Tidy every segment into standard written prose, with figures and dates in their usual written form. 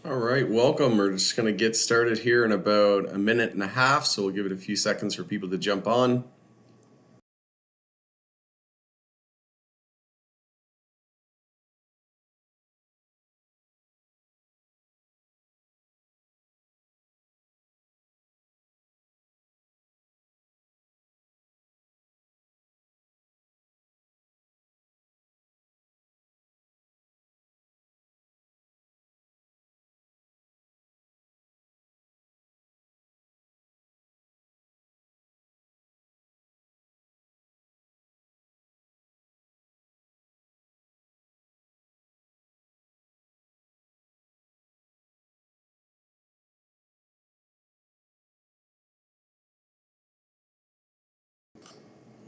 All right, welcome. We're just going to get started here in about a minute and a half, so we'll give it a few seconds for people to jump on.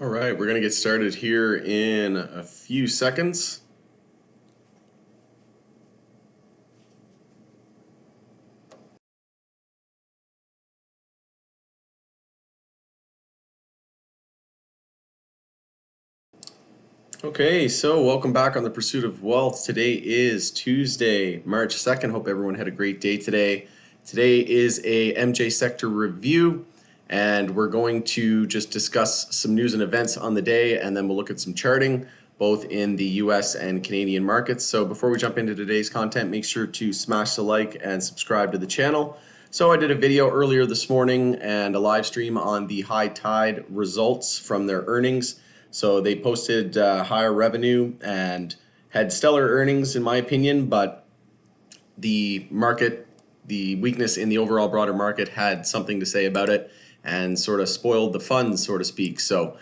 All right, we're going to get started here in a few seconds. Okay, so welcome back on the Pursuit of Wealth. Today is Tuesday, March 2nd. Hope everyone had a great day today. Today is a MJ sector review, and we're going to just discuss some news and events on the day, and then we'll look at some charting, both in the US and Canadian markets. So before we jump into today's content, make sure to smash the like and subscribe to the channel. So I did a video earlier this morning and a live stream on the High Tide results from their earnings. So they posted higher revenue and had stellar earnings, in my opinion, but the market, the weakness in the overall broader market had something to say about it and sort of spoiled the fun, so to speak. So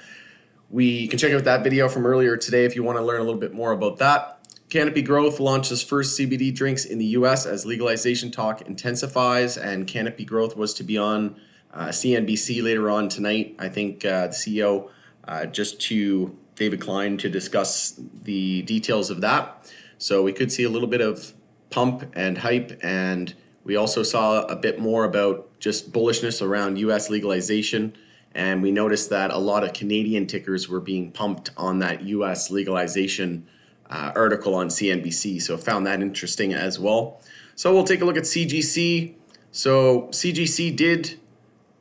we can check out that video from earlier today if you want to learn a little bit more about that. Canopy Growth launches first CBD drinks in the US as legalization talk intensifies, and Canopy Growth was to be on CNBC later on tonight. I think the CEO just to David Klein to discuss the details of that. So we could see a little bit of pump and hype, and we also saw a bit more about just bullishness around US legalization. And we noticed that a lot of Canadian tickers were being pumped on that US legalization article on CNBC. So found that interesting as well. So we'll take a look at CGC. So CGC did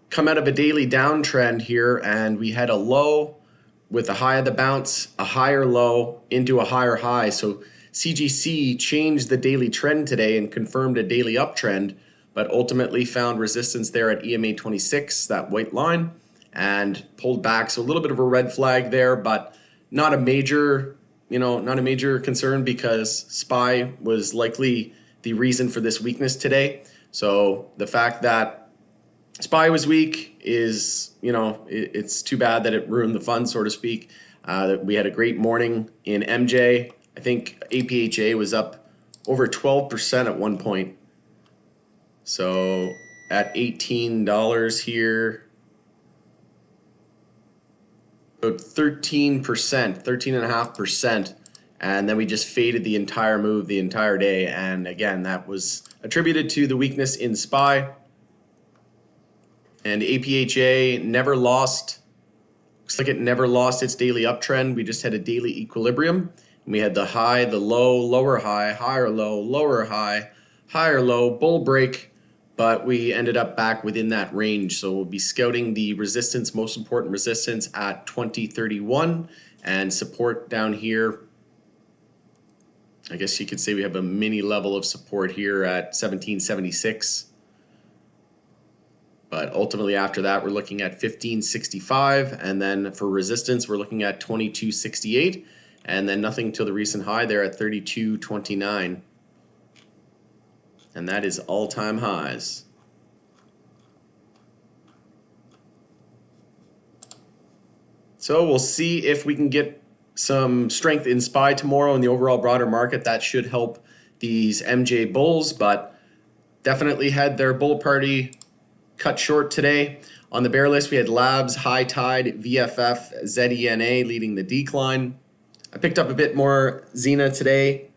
come out of a daily downtrend here, and we had a low with a high of the bounce, a higher low into a higher high. So CGC changed the daily trend today and confirmed a daily uptrend, but ultimately found resistance there at EMA 26, that white line, and pulled back. So a little bit of a red flag there, but not a major, not a major concern, because SPY was likely the reason for this weakness today. So the fact that SPY was weak is, it's too bad that it ruined the fun, so to speak. We had a great morning in MJ. I think APHA was up over 12% at one point. So at $18 here, about 13%, 13.5%. And then we just faded the entire move the entire day. And again, that was attributed to the weakness in SPY. And APHA never lost, looks like it never lost its daily uptrend. We just had a daily equilibrium. And we had the high, the low, lower high, higher low, lower high, higher low, bull break, but we ended up back within that range. So we'll be scouting the resistance, most important resistance at 2031, and support down here. I guess you could say we have a mini level of support here at 1776. But ultimately after that, we're looking at 1565. And then for resistance, we're looking at 2268. And then nothing till the recent high there at 3229. And that is all-time highs. So we'll see if we can get some strength in SPY tomorrow in the overall broader market. That should help these MJ bulls, but definitely had their bull party cut short today. On the bear list, we had Labs, High Tide, VFF, ZENA leading the decline. I picked up a bit more Zena today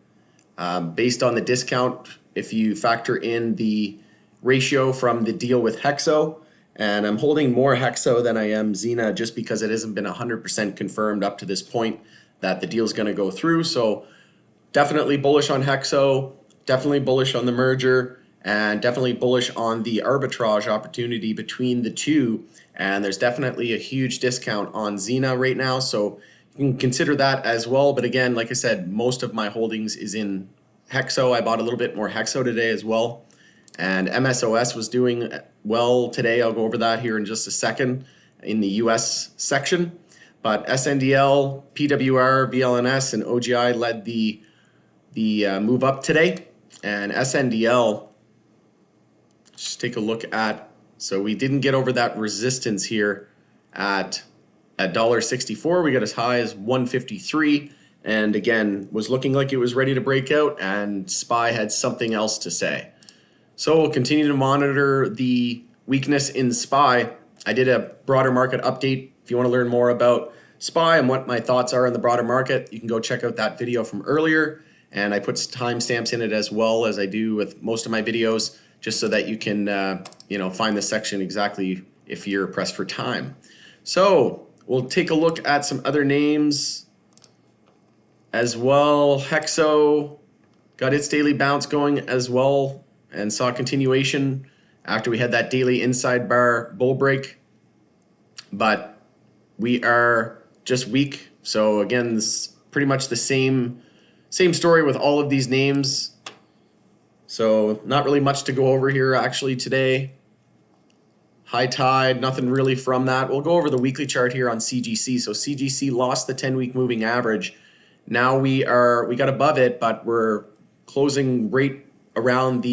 based on the discount if you factor in the ratio from the deal with Hexo. And I'm holding more Hexo than I am Zena just because it hasn't been 100% confirmed up to this point that the deal is going to go through. So definitely bullish on Hexo, definitely bullish on the merger. and definitely bullish on the arbitrage opportunity between the two. And there's definitely a huge discount on Xena right now, so you can consider that as well. But again, like I said, most of my holdings is in Hexo. I bought a little bit more Hexo today as well. And MSOS was doing well today. I'll go over that here in just a second in the US section. But SNDL, PWR, VLNS, and OGI led the move up today. And SNDL, just take a look at, so we didn't get over that resistance here at $1.64. We got as high as 153, and again was looking like it was ready to break out, and SPY had something else to say. So we'll continue to monitor the weakness in SPY. I did a broader market update. If you want to learn more about SPY and what my thoughts are on the broader market, you can go check out that video from earlier. And I put timestamps in it as well, as I do with most of my videos, just so that you can find the section exactly if you're pressed for time. So we'll take a look at some other names as well. Hexo got its daily bounce going as well and saw continuation after we had that daily inside bar bull break. But we are just weak. So again, this is pretty much the same story with all of these names. So not really much to go over here actually today. High tide, nothing really from that. We'll go over the weekly chart here on CGC. So CGC lost the 10-week moving average. Now we got above it, but we're closing right around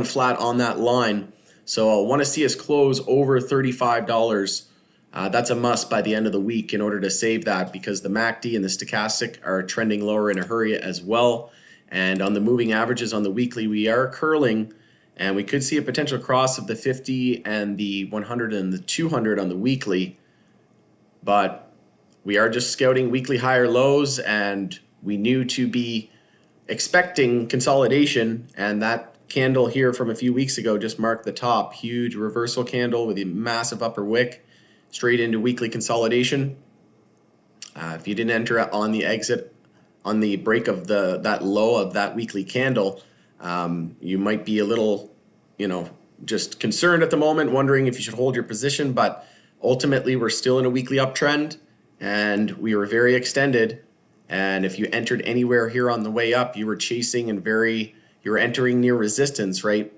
flat on that line. So I want to see us close over $35. That's a must by the end of the week in order to save that, because the MACD and the stochastic are trending lower in a hurry as well. And on the moving averages on the weekly, we are curling, and we could see a potential cross of the 50 and the 100 and the 200 on the weekly. But we are just scouting weekly higher lows, and we knew to be expecting consolidation, and that candle here from a few weeks ago just marked the top. Huge reversal candle with a massive upper wick straight into weekly consolidation. If you didn't enter on the exit on the break of that low of that weekly candle, you might be a little, just concerned at the moment, wondering if you should hold your position. But ultimately, we're still in a weekly uptrend, and we were very extended. And if you entered anywhere here on the way up, you were chasing and you were entering near resistance, right?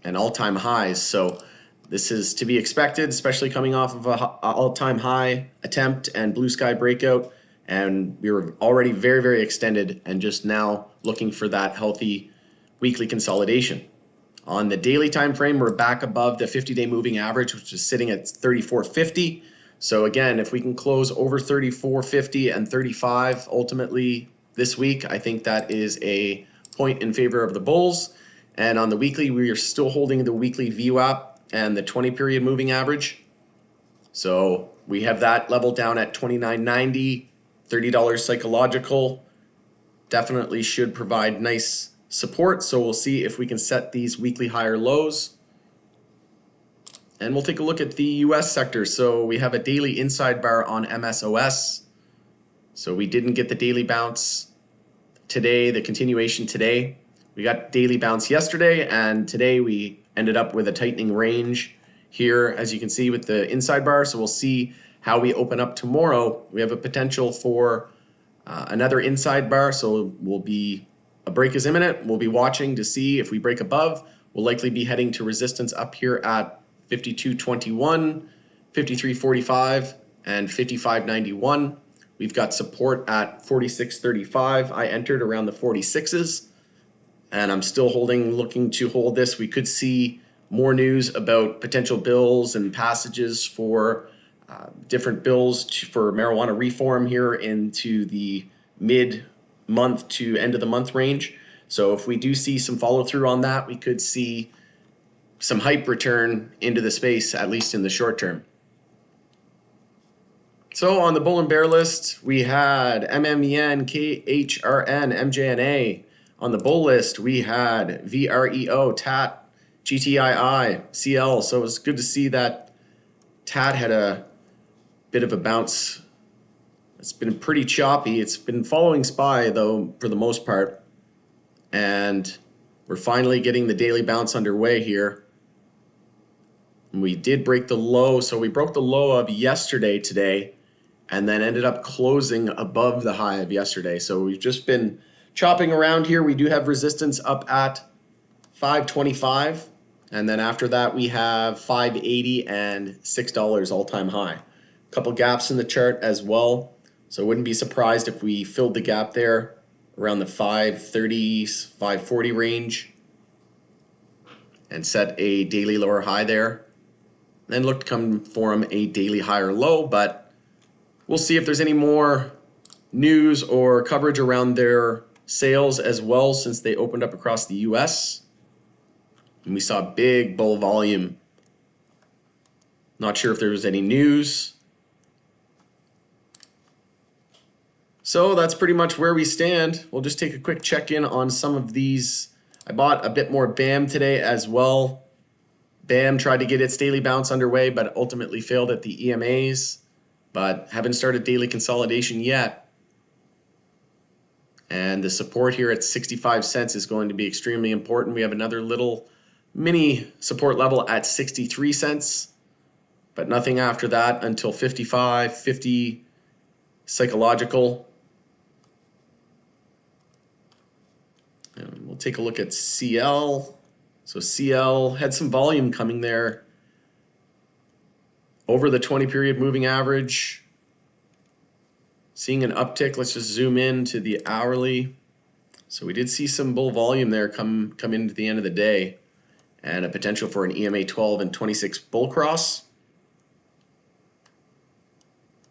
And all-time highs. So this is to be expected, especially coming off of an all-time high attempt and blue sky breakout. And we were already very, very extended and just now looking for that healthy weekly consolidation. On the daily time frame, we're back above the 50-day moving average, which is sitting at 34.50. So again, if we can close over 34.50 and 35 ultimately this week, I think that is a point in favor of the bulls. And on the weekly, we are still holding the weekly VWAP and the 20-period moving average. So we have that level down at $29.90, $30 psychological. Definitely should provide nice support. So we'll see if we can set these weekly higher lows. And we'll take a look at the US sector. So we have a daily inside bar on MSOS. So we didn't get the daily bounce today, the continuation today. We got daily bounce yesterday, and today we ended up with a tightening range here, as you can see with the inside bar. So we'll see how we open up tomorrow. We have a potential for another inside bar. So a break is imminent. We'll be watching to see if we break above. We'll likely be heading to resistance up here at 52.21, 53.45, and 55.91. We've got support at 46.35. I entered around the 46s, and I'm still looking to hold this. We could see more news about potential bills and passages for different bills for marijuana reform here into the mid-month to end of the month range. So if we do see some follow through on that, we could see some hype return into the space, at least in the short term. So on the bull and bear list, we had MMEN, KHRN, MJNA. On the bull list, we had VREO, TAT, GTII, CL. So it was good to see that TAT had a bit of a bounce. It's been pretty choppy. It's been following SPY, though, for the most part. And we're finally getting the daily bounce underway here. And we did break the low, so we broke the low of yesterday today, and then ended up closing above the high of yesterday. So we've just been chopping around here. We do have resistance up at 525, and then after that we have 580 and $6 all-time high. A couple gaps in the chart as well, so I wouldn't be surprised if we filled the gap there around the 530, 540 range and set a daily lower high there. Then look to come form a daily higher low, but we'll see if there's any more news or coverage around their sales as well, since they opened up across the US. And we saw big bull volume. Not sure if there was any news. So that's pretty much where we stand. We'll just take a quick check-in on some of these. I bought a bit more BAM today as well. BAM tried to get its daily bounce underway, but ultimately failed at the EMAs. But haven't started daily consolidation yet. And the support here at 65 cents is going to be extremely important. We have another little mini support level at 63 cents, but nothing after that until 55, 50 psychological. And we'll take a look at CL. So CL had some volume coming there over the 20 period moving average. Seeing an uptick. Let's just zoom in to the hourly. So we did see some bull volume there come into the end of the day, and a potential for an EMA 12 and 26 bull cross.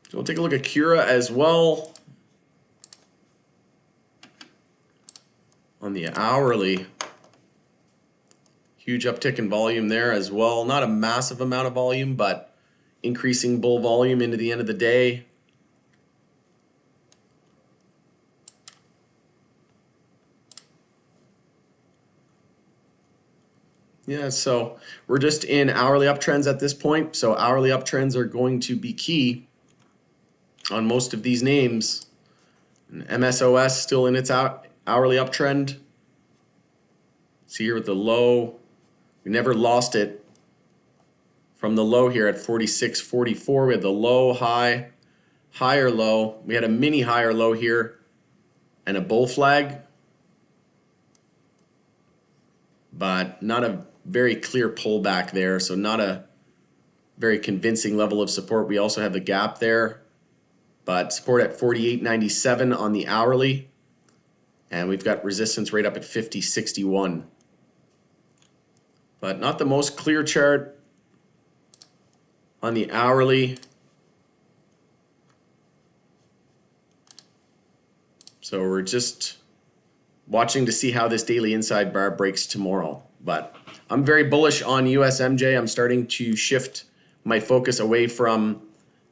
So we'll take a look at Cura as well. On the hourly, huge uptick in volume there as well. Not a massive amount of volume, but increasing bull volume into the end of the day. Yeah, so we're just in hourly uptrends at this point. So hourly uptrends are going to be key on most of these names. And MSOS still in its hourly uptrend. See here with the low, we never lost it from the low here at 46.44. We had the low, high, higher low. We had a mini higher low here and a bull flag, but not a very clear pullback there, so not a very convincing level of support. We also have the gap there, but support at 48.97 on the hourly, and we've got resistance right up at 50.61. But not the most clear chart on the hourly. So we're just watching to see how this daily inside bar breaks tomorrow. But I'm very bullish on USMJ. I'm starting to shift my focus away from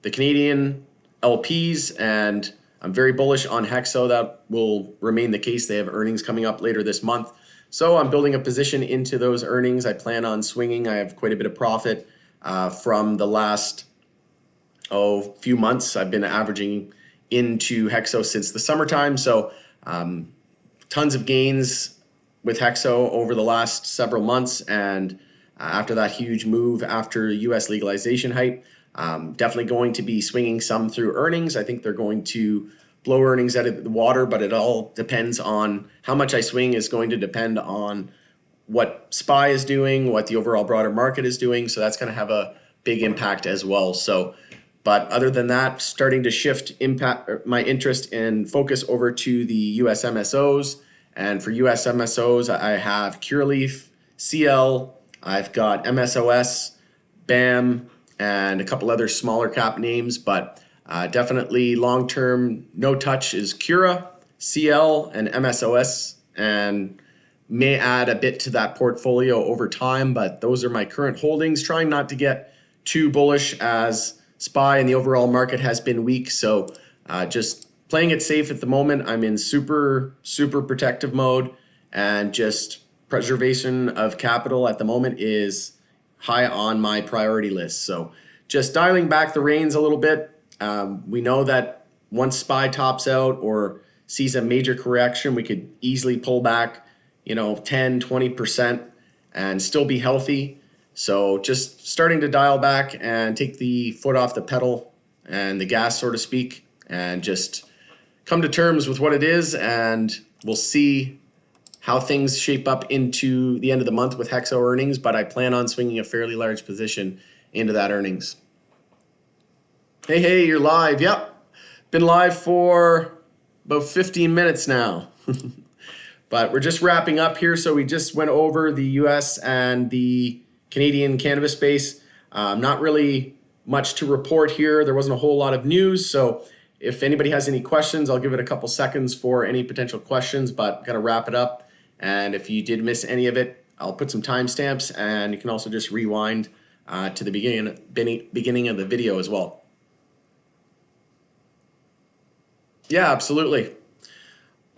the Canadian LPs, and I'm very bullish on Hexo. That will remain the case. They have earnings coming up later this month. So I'm building a position into those earnings. I plan on swinging. I have quite a bit of profit from the last few months. I've been averaging into Hexo since the summertime. So tons of gains with Hexo over the last several months, and after that huge move after US legalization hype, definitely going to be swinging some through earnings. I think they're going to blow earnings out of the water, but it all depends on how much I swing is going to depend on what SPY is doing, what the overall broader market is doing. So that's going to have a big impact as well. So, but other than that, starting to shift my interest and focus over to the US MSOs. And for US MSOs, I have Cureleaf, CL, I've got MSOS, BAM, and a couple other smaller cap names, but definitely long-term no touch is Cura, CL, and MSOS, and may add a bit to that portfolio over time, but those are my current holdings. Trying not to get too bullish as SPY and the overall market has been weak, so just playing it safe at the moment. I'm in super protective mode, and just preservation of capital at the moment is high on my priority list. So just dialing back the reins a little bit. We know that once SPY tops out or sees a major correction, we could easily pull back 10, 20% and still be healthy. So just starting to dial back and take the foot off the pedal and the gas, so to speak, and just come to terms with what it is. And we'll see how things shape up into the end of the month with Hexo earnings, but I plan on swinging a fairly large position into that earnings. Hey, you're live. Yep. Been live for about 15 minutes now. But we're just wrapping up here. So we just went over the US and the Canadian cannabis space. Not really much to report here. There wasn't a whole lot of news. So if anybody has any questions, I'll give it a couple seconds for any potential questions, but got to wrap it up. And if you did miss any of it, I'll put some timestamps, and you can also just rewind to the beginning of the video as well. Yeah, absolutely.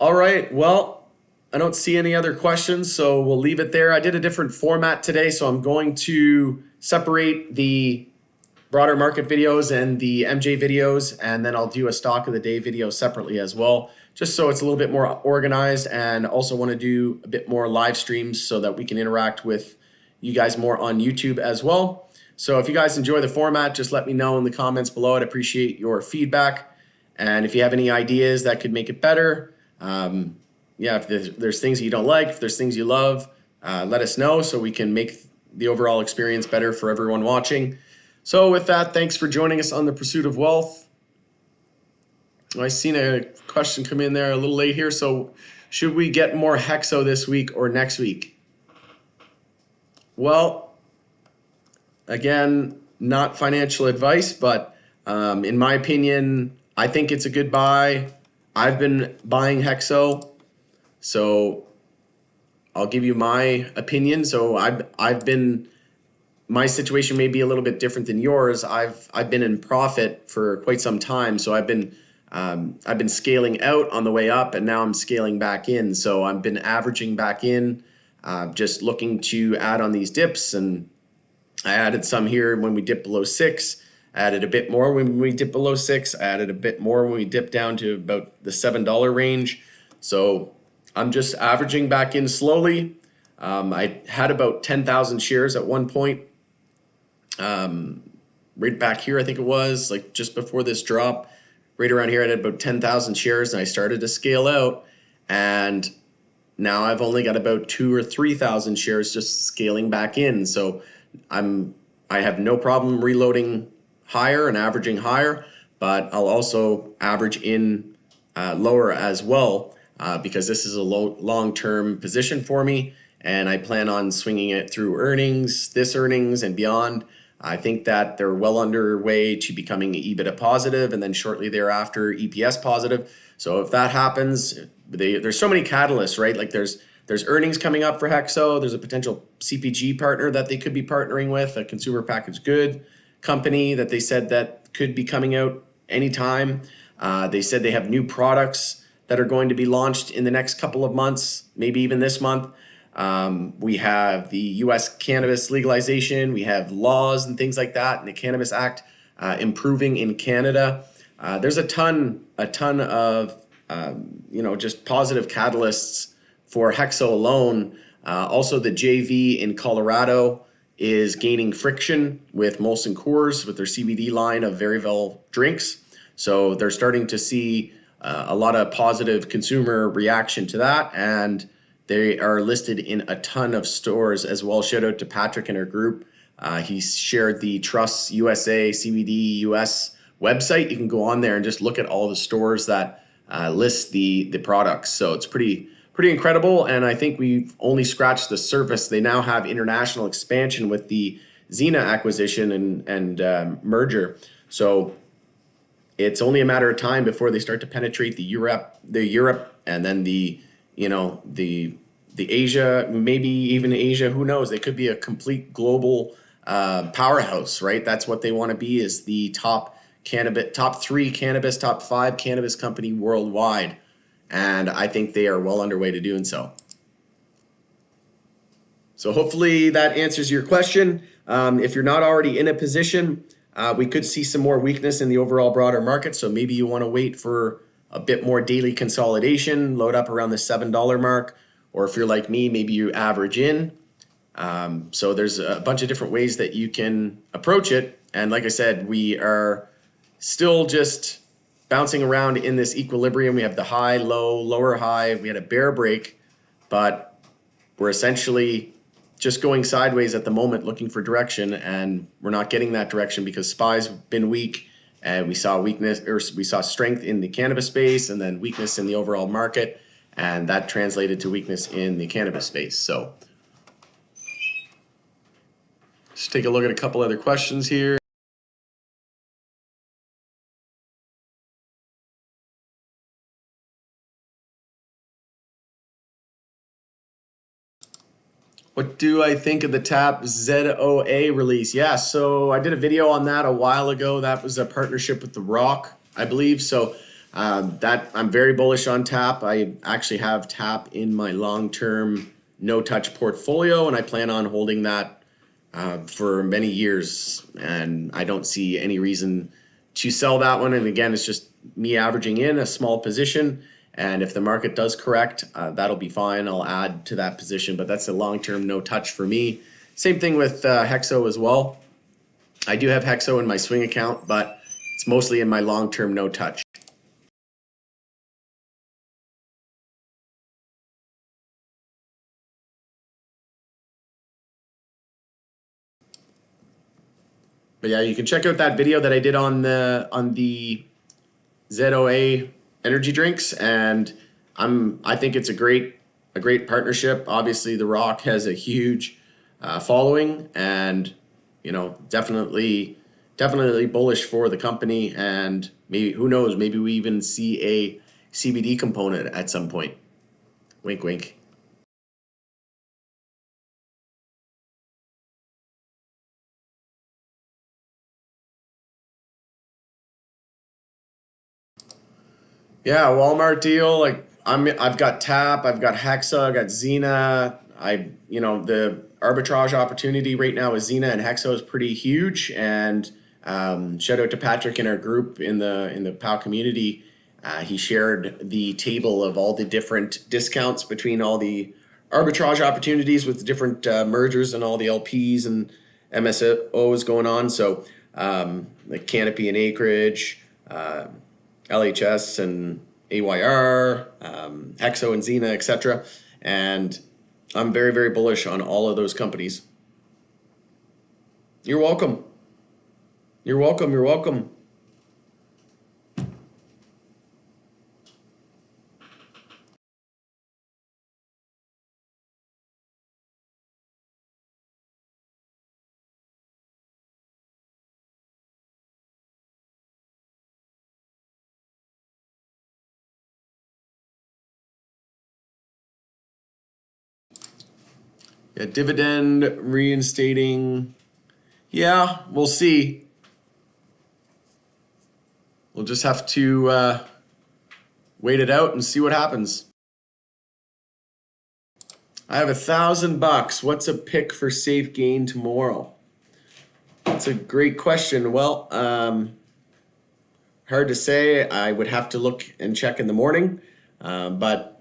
All right, well, I don't see any other questions, so we'll leave it there. I did a different format today, so I'm going to separate the broader market videos and the MJ videos, and then I'll do a stock of the day video separately as well, just so it's a little bit more organized, and also want to do a bit more live streams so that we can interact with you guys more on YouTube as well. So if you guys enjoy the format, just let me know in the comments below. I'd appreciate your feedback. And if you have any ideas that could make it better, if there's things that you don't like, if there's things you love, let us know so we can make the overall experience better for everyone watching. So with that, thanks for joining us on The Pursuit of Wealth. I seen a question come in there a little late here. So should we get more Hexo this week or next week? Well, again, not financial advice, but in my opinion, I think it's a good buy. I've been buying Hexo, so I'll give you my opinion. So my situation may be a little bit different than yours. I've been in profit for quite some time, so I've been scaling out on the way up, and now I'm scaling back in. So I've been averaging back in, just looking to add on these dips, and I added some here when we dipped below 6. I added a bit more when we dipped below 6. I added a bit more when we dipped down to about the $7 range. So I'm just averaging back in slowly. I had about 10,000 shares at one point. Right back here, I think it was like just before this drop, right around here, I had about 10,000 shares, and I started to scale out, and now I've only got about 2,000 or 3,000 shares just scaling back in. So I have no problem reloading higher and averaging higher, but I'll also average in lower as well, because this is a long-term position for me, and I plan on swinging it through this earnings and beyond. I think that they're well underway to becoming EBITDA positive, and then shortly thereafter EPS positive. So if that happens, there's so many catalysts, right? Like there's earnings coming up for Hexo. There's a potential CPG partner that they could be partnering with, a consumer packaged good company that they said that could be coming out anytime. They said they have new products that are going to be launched in the next couple of months, maybe even this month. We have the US cannabis legalization. We have laws and things like that, and the Cannabis Act improving in Canada. There's a ton of just positive catalysts for Hexo alone. Also, the JV in Colorado is gaining friction with Molson Coors with their CBD line of Veryville drinks. So they're starting to see a lot of positive consumer reaction to that, and they are listed in a ton of stores as well. Shout out to Patrick and her group. He shared the Trust USA CBD US website. You can go on there and just look at all the stores that list the products. So it's pretty incredible, and I think we've only scratched the surface. They now have international expansion with the Xena acquisition and merger. So it's only a matter of time before they start to penetrate the Europe, and then the Asia, maybe even Asia. Who knows? They could be a complete global powerhouse, right? That's what they want to be, is the top 3 cannabis, top 5 cannabis company worldwide. And I think they are well underway to doing so. So hopefully that answers your question. If you're not already in a position, we could see some more weakness in the overall broader market. So maybe you want to wait for a bit more daily consolidation, load up around the $7 mark, or if you're like me, maybe you average in. So there's a bunch of different ways that you can approach it. And like I said, we are still just bouncing around in this equilibrium. We have the high, low, lower high. We had a bear break, but we're essentially just going sideways at the moment, looking for direction, and we're not getting that direction because SPY's been weak, and we saw weakness, or we saw strength in the cannabis space, and then weakness in the overall market, and that translated to weakness in the cannabis space. So let's take a look at a couple other questions here. What do I think of the TAP ZOA release? Yeah, so I did a video on that a while ago. That was a partnership with The Rock, I believe. So that I'm very bullish on TAP. I actually have TAP in my long-term no-touch portfolio, and I plan on holding that for many years. And I don't see any reason to sell that one. And again, it's just me averaging in a small position. And if the market does correct, that'll be fine. I'll add to that position, but that's a long-term no touch for me. Same thing with Hexo as well. I do have Hexo in my swing account, but it's mostly in my long-term no touch. But yeah, you can check out that video that I did on the ZOA energy drinks, and I think it's a great partnership. Obviously, The Rock has a huge following, and definitely bullish for the company. And maybe, who knows, maybe we even see a CBD component at some point. Wink, wink. Yeah, Walmart deal. Like I've got TAP, I've got Hexa, I've got Xena. The arbitrage opportunity right now with Xena and Hexa is pretty huge. And shout out to Patrick in our group in the POW community. He shared the table of all the different discounts between all the arbitrage opportunities with the different mergers and all the LPs and MSOs going on. So like Canopy and Acreage, LHS and AYR, Hexo and Xena, etc. And I'm very, very bullish on all of those companies. You're welcome. You're welcome. You're welcome. Yeah, dividend reinstating. Yeah, we'll see. We'll just have to wait it out and see what happens. I have $1,000. What's a pick for safe gain tomorrow? That's a great question. Well, hard to say. I would have to look and check in the morning, but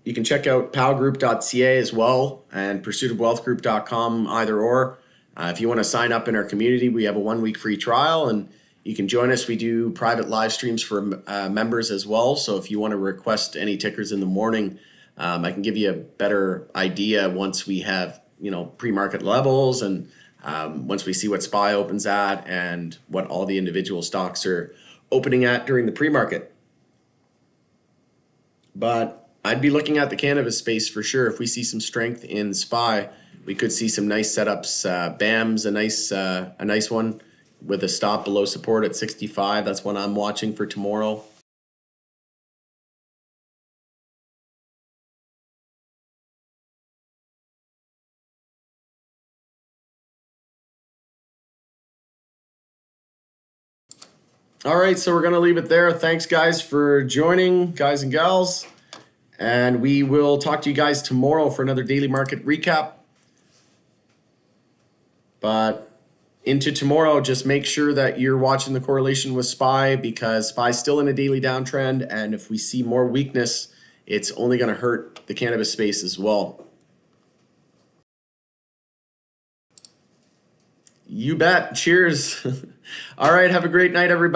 you can check out powgroup.ca as well and pursuitofwealthgroup.com, either or. If you want to sign up in our community, we have a 1 week free trial, and you can join us. We do private live streams for members as well. So if you want to request any tickers in the morning, I can give you a better idea once we have pre-market levels, and once we see what SPY opens at and what all the individual stocks are opening at during the pre-market. But I'd be looking at the cannabis space for sure. If we see some strength in SPY, we could see some nice setups. BAM's a nice one with a stop below support at 65. That's one I'm watching for tomorrow. All right, so we're going to leave it there. Thanks, guys, for joining, guys and gals. And we will talk to you guys tomorrow for another daily market recap. But into tomorrow, just make sure that you're watching the correlation with SPY, because SPY is still in a daily downtrend. And if we see more weakness it's only going to hurt the cannabis space as well. You bet. Cheers. All right. Have a great night, everybody.